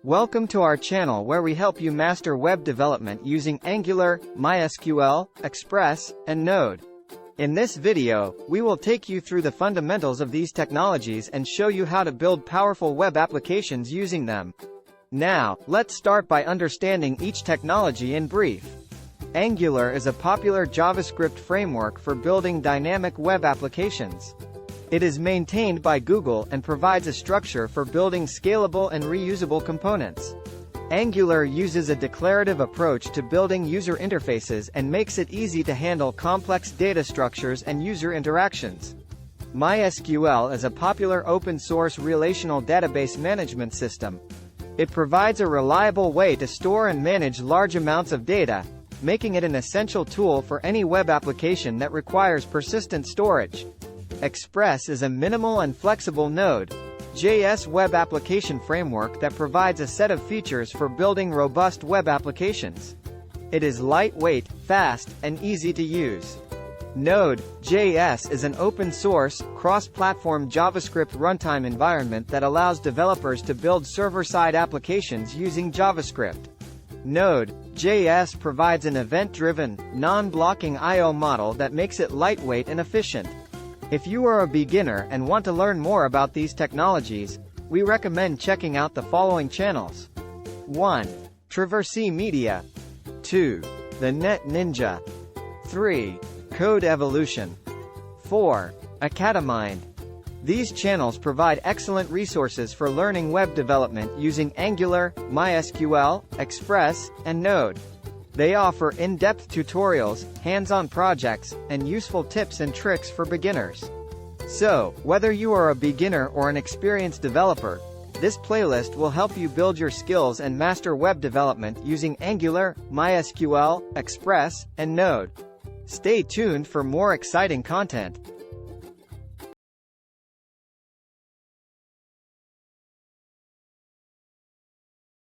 Welcome to our channel where we help you master web development using Angular, MySQL, Express, and Node. In this video, we will take you through the fundamentals of these technologies and show you how to build powerful web applications using them. Now, let's start by understanding each technology in brief. Angular is a popular JavaScript framework for building dynamic web applications. It is maintained by Google and provides a structure for building scalable and reusable components. Angular uses a declarative approach to building user interfaces and makes it easy to handle complex data structures and user interactions. MySQL is a popular open-source relational database management system. It provides a reliable way to store and manage large amounts of data, making it an essential tool for any web application that requires persistent storage. Express is a minimal and flexible Node.js web application framework that provides a set of features for building robust web applications. It is lightweight, fast, and easy to use. Node.js is an open-source, cross-platform JavaScript runtime environment that allows developers to build server-side applications using JavaScript. Node.js provides an event-driven, non-blocking I/O model that makes it lightweight and efficient. If you are a beginner and want to learn more about these technologies, we recommend checking out the following channels. 1. Traverse Media. 2. The Net Ninja. 3. Code Evolution. 4. Academind. These channels provide excellent resources for learning web development using Angular, MySQL, Express, and Node. They offer in-depth tutorials, hands-on projects, and useful tips and tricks for beginners. So, whether you are a beginner or an experienced developer, this playlist will help you build your skills and master web development using Angular, MySQL, Express, and Node. Stay tuned for more exciting content.